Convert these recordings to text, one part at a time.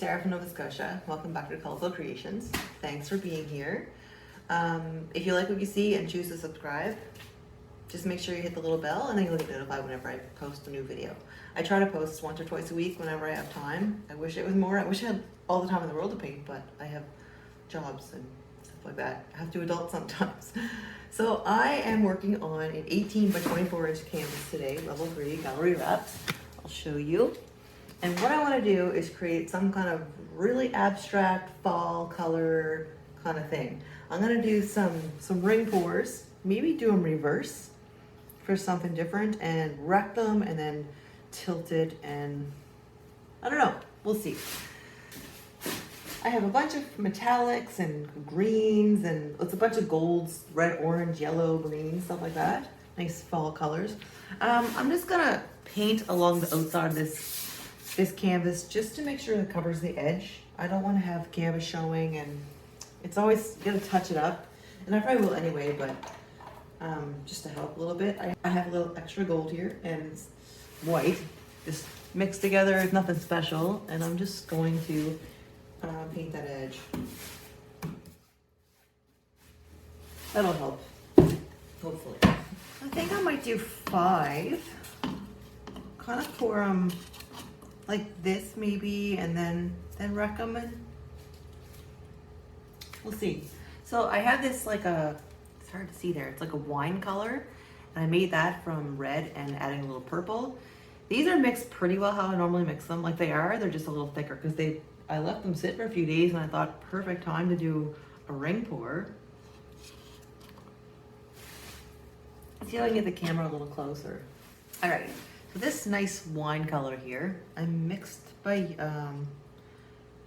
it's Sarah from Nova Scotia. Welcome back to Colorful Creations. Thanks for being here. If you like what you see and choose to subscribe, just make sure you hit the little bell and then you'll get notified whenever I post a new video. I try to post once or twice a week whenever I have time. I wish it was more. I wish I had all the time in the world to paint, but I have jobs and stuff like that. I have to adult sometimes. So I am working on an 18 by 24 inch canvas today, level 3 gallery wraps. I'll show you. And what I want to do is create some kind of really abstract fall color kind of thing. I'm going to do some ring pours, maybe do them reverse for something different and wrap them and then tilt it, and I don't know, we'll see. I have a bunch of metallics and greens and it's a bunch of golds, red, orange, yellow, green, stuff like that. Nice fall colors. I'm just gonna paint along the outside of this canvas just to make sure it covers the edge. I don't want to have canvas showing, and it's always gonna touch it up, and I probably will anyway, but just to help a little bit. I have a little extra gold here and it's white, just mixed together. It's nothing special, and I'm just going to paint that edge. That'll help, hopefully. I think I might do 5. Kind of pour them like this maybe, and then wreck them, and we'll see. So I have this like it's hard to see there, it's like a wine color, and I made that from red and adding a little purple. These are mixed pretty well how I normally mix them. Like they're just a little thicker because I left them sit for a few days, and I thought perfect time to do a ring pour. Let's see if I can get the camera a little closer. All right. So this nice wine color here, I mixed by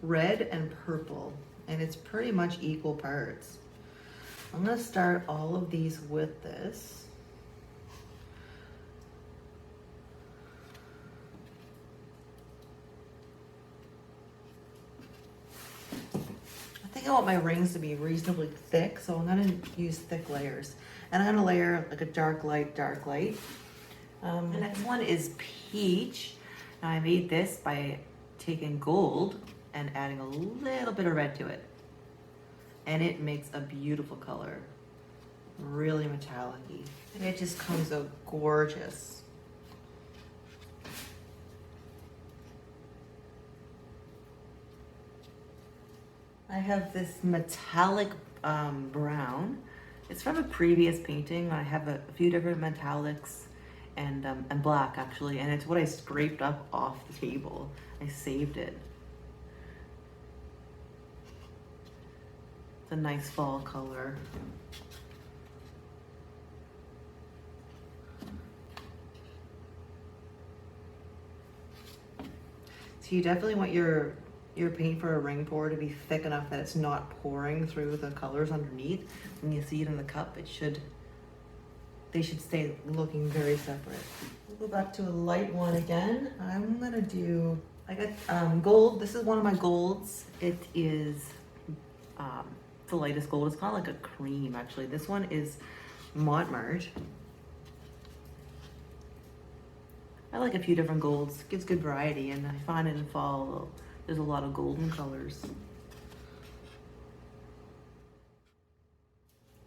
red and purple, and it's pretty much equal parts. I'm gonna start all of these with this. I think I want my rings to be reasonably thick, so I'm gonna use thick layers. And I'm gonna layer like a dark light, dark light. The next one is peach. Now I made this by taking gold and adding a little bit of red to it. And it makes a beautiful color. Really metallic-y. And it just comes out gorgeous. I have this metallic brown. It's from a previous painting. I have a few different metallics and black actually, and it's what I scraped up off the table. I saved it. It's a nice fall color. So you definitely want your paint for a ring pour to be thick enough that it's not pouring through the colors underneath. When you see it in the cup, they should stay looking very separate. We'll go back to a light one again. I'm gonna do, I got gold. This is one of my golds. It is the lightest gold. It's kind of like a cream actually. This one is Mont. I like a few different golds. It gives good variety, and I find in fall there's a lot of golden colors.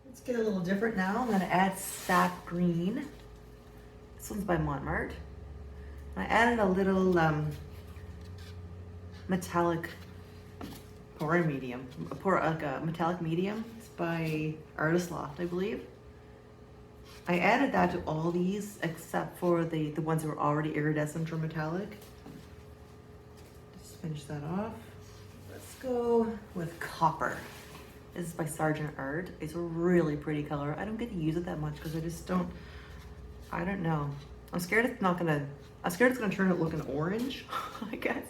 Let's get a little different now. I'm gonna add sap green. This one's by Mont. I added a little metallic pouring medium, like a metallic medium. It's by Artist Loft, I believe. I added that to all these except for the ones that were already iridescent or metallic. Just finish that off. Let's go with copper. This is by Sargent Art. It's a really pretty color. I don't get to use it that much because I don't know. I'm scared it's gonna turn out looking orange, I guess.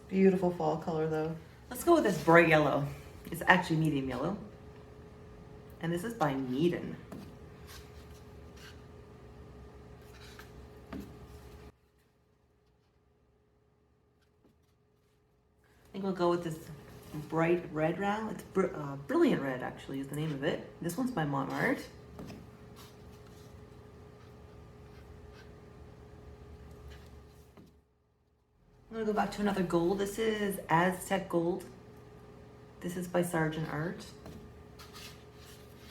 Beautiful fall color though. Let's go with this bright yellow. It's actually medium yellow. And this is by Meeden. I think we'll go with this bright red round. It's Brilliant Red actually is the name of it. This one's by Mont. I'm gonna go back to another gold. This is Aztec gold. This is by Sargent Art.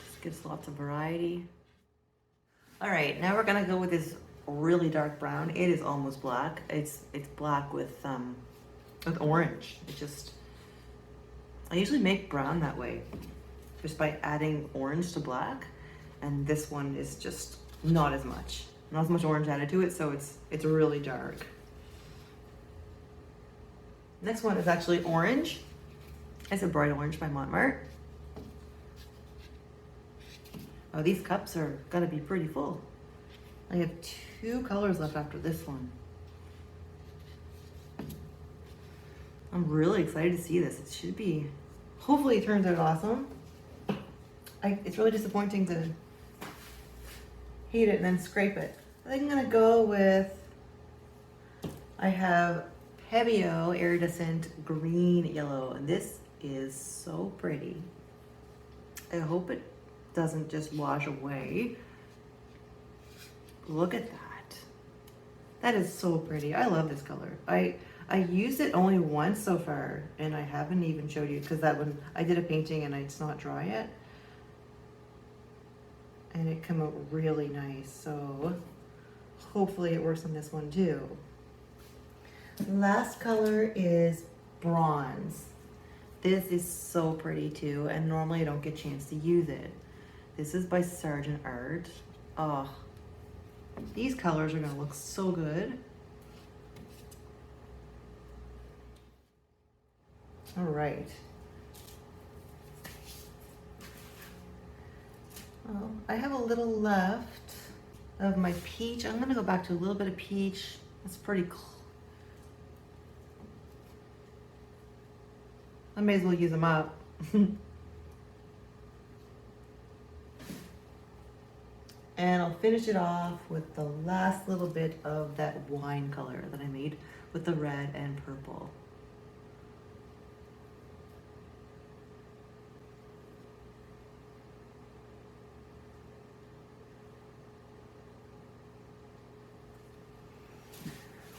This gives lots of variety. All right, now we're gonna go with this really dark brown. It is almost black. It's black with orange. I usually make brown that way, just by adding orange to black, and this one is just not as much orange added to it, so it's really dark. Next one is actually orange. It's a bright orange by Mont. Oh, these cups are gonna be pretty full. I have 2 colors left after this one. I'm really excited to see this. It should be, hopefully it turns out awesome. It's really disappointing to heat it and then scrape it. I think I'm gonna go with, I have Pebeo Iridescent Green Yellow, and this is so pretty. I hope it doesn't just wash away. Look at that. That is so pretty. I love this color. I used it only once so far, and I haven't even showed you, because that one, I did a painting and it's not dry yet. And it came out really nice, so hopefully it works on this one too. Last color is bronze. This is so pretty too, and normally I don't get a chance to use it. This is by Sargent Art. Oh, these colors are gonna look so good. All right. Well, I have a little left of my peach. I'm gonna go back to a little bit of peach. That's pretty cool. I may as well use them up. And I'll finish it off with the last little bit of that wine color that I made with the red and purple.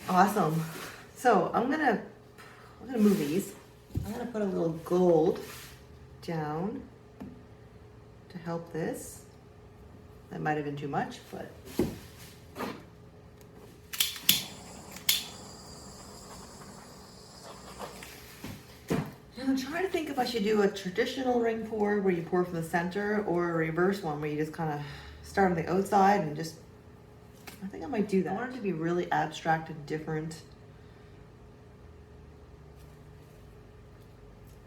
Awesome. So I'm gonna move these. I'm gonna put a little gold down to help this. That might have been too much, but. I'm trying to think if I should do a traditional ring pour where you pour from the center, or a reverse one where you just kind of start on the outside and just, I think I might do that. I want it to be really abstract and different.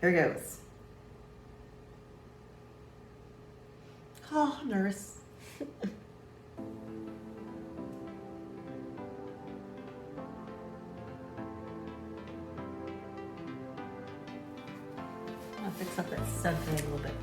Here goes. Oh, nurse. I'll fix up that center a little bit.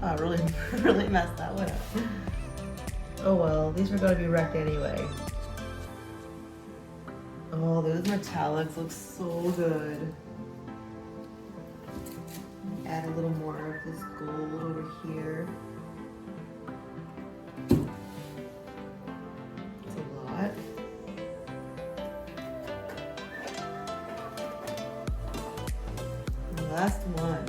Oh, I really messed that one up. Oh well, these were gonna be wrecked anyway. Oh, those metallics look so good. Add a little more of this gold over here. It's a lot. And the last one.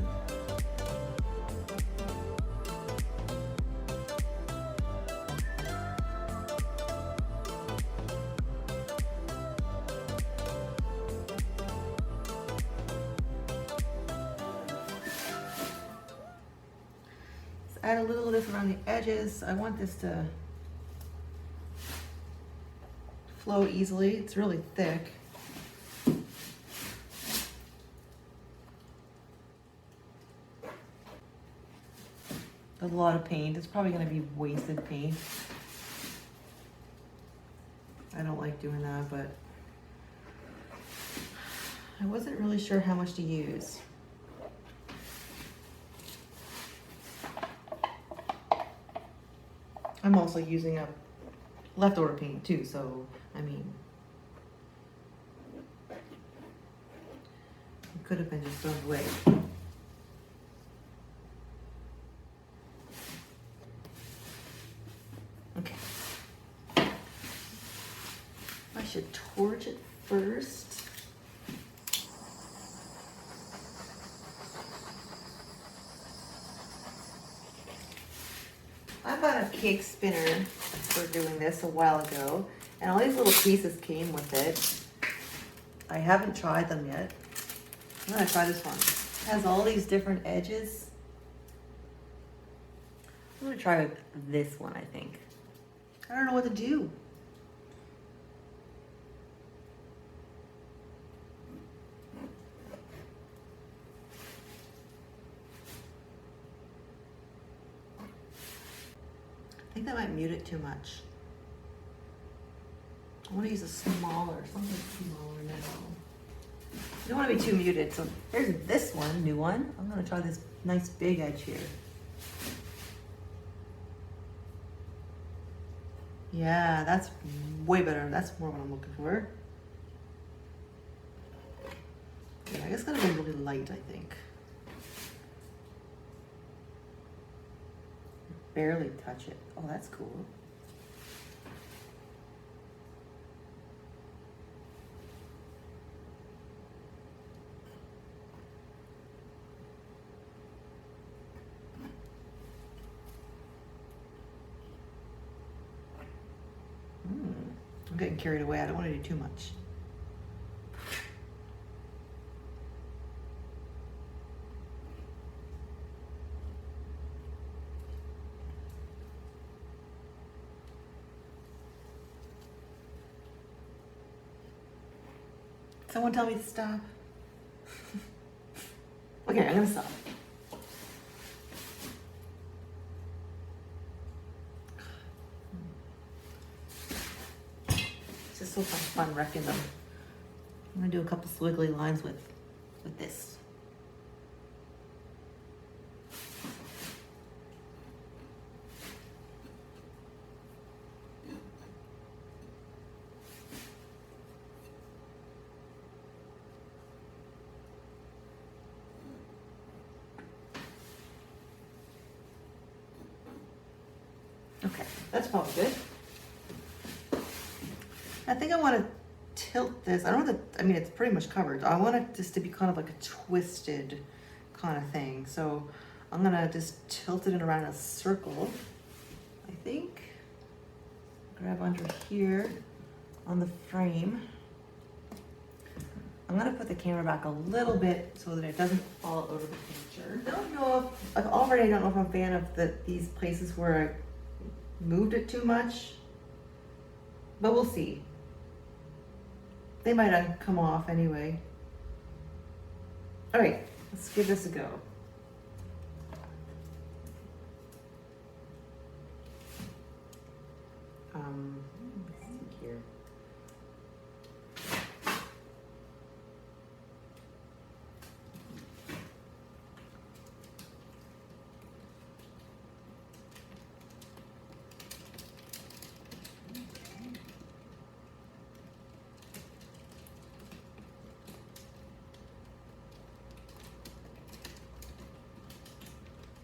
Add a little of this around the edges. I want this to flow easily. It's really thick. There's a lot of paint. It's probably gonna be wasted paint. I don't like doing that, but I wasn't really sure how much to use. I'm also using up leftover paint too, so I mean, it could have been just thrown away. Okay. I should torch it first. I bought a cake spinner for doing this a while ago, and all these little pieces came with it. I haven't tried them yet. I'm gonna try this one. It has all these different edges. I'm gonna try with this one, I think. I don't know what to do. I think that might mute it too much. I want to use a smaller, something smaller now. You don't want to be too muted, so here's this one, new one. I'm going to try this nice big edge here. Yeah, that's way better. That's more what I'm looking for. Yeah, I guess it's going to be really light, I think. Barely touch it. Oh, that's cool. I'm getting carried away. I don't want to do too much. Someone tell me to stop. Okay, I'm gonna stop. It's just so fun wrecking them. I'm gonna do a couple squiggly lines with this. Okay, that's probably good. I think I want to tilt this. I don't want to, I mean, it's pretty much covered. I want it just to be kind of like a twisted kind of thing. So I'm going to just tilt it around a circle, I think. Grab under here on the frame. I'm going to put the camera back a little bit so that it doesn't fall over the picture. I don't know if, I don't know if I'm a fan of these places where I moved it too much, but we'll see. They might come off anyway. All right, let's give this a go. Let's see here.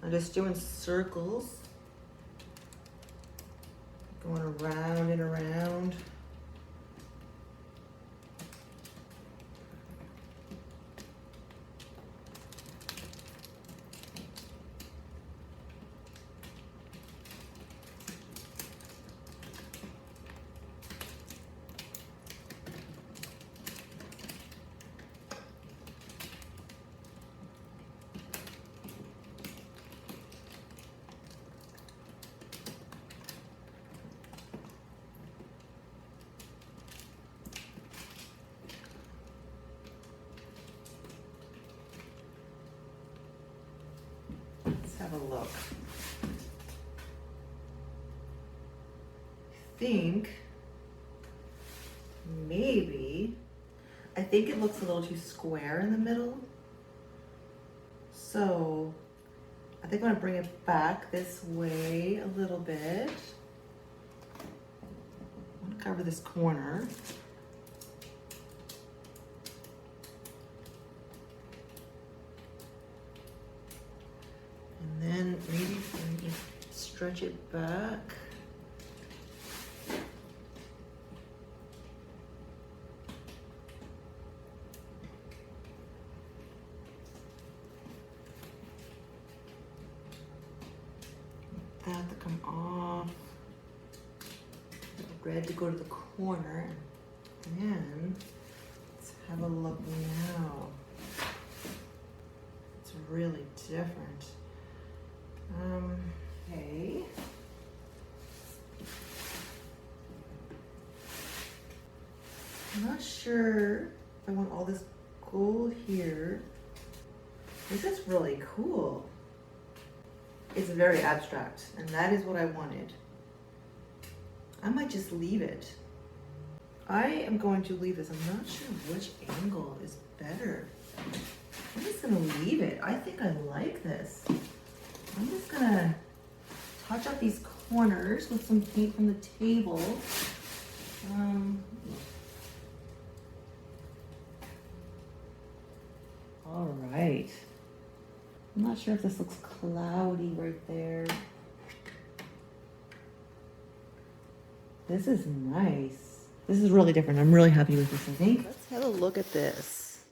I'm just doing circles, going around and around. have a look. I think it looks a little too square in the middle. So I think I'm gonna bring it back this way a little bit. I want to cover this corner. And then maybe stretch it back. That to come off. The red to go to the corner. And let's have a look now. It's really different. Okay. I'm not sure if I want all this gold here. This is really cool. It's very abstract, and that is what I wanted. I might just leave it. I am going to leave this. I'm not sure which angle is better. I'm just gonna leave it. I think I like this. I'm just gonna touch up these corners with some paint from the table. All right. I'm not sure if this looks cloudy right there. This is nice. This is really different. I'm really happy with this, I think. Let's have a look at this.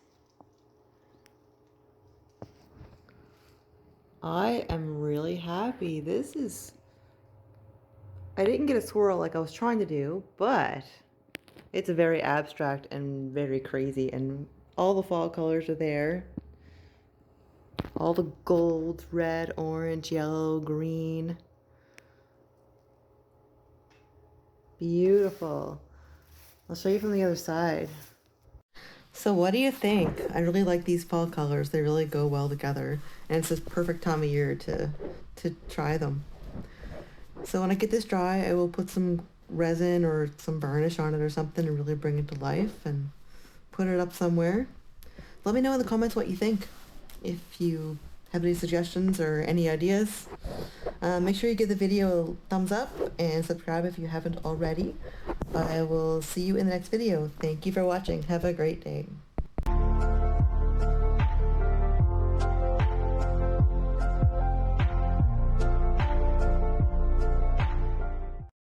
I am really happy. This is... I didn't get a swirl like I was trying to do, but it's very abstract and very crazy, and all the fall colors are there. All the gold, red, orange, yellow, green. Beautiful. I'll show you from the other side. So what do you think? I really like these fall colors. They really go well together. And it's this perfect time of year to try them. So when I get this dry, I will put some resin or some varnish on it or something and really bring it to life and put it up somewhere. Let me know in the comments what you think. If you have any suggestions or any ideas, make sure you give the video a thumbs up and subscribe if you haven't already. I will see you in the next video. Thank you for watching. Have a great day.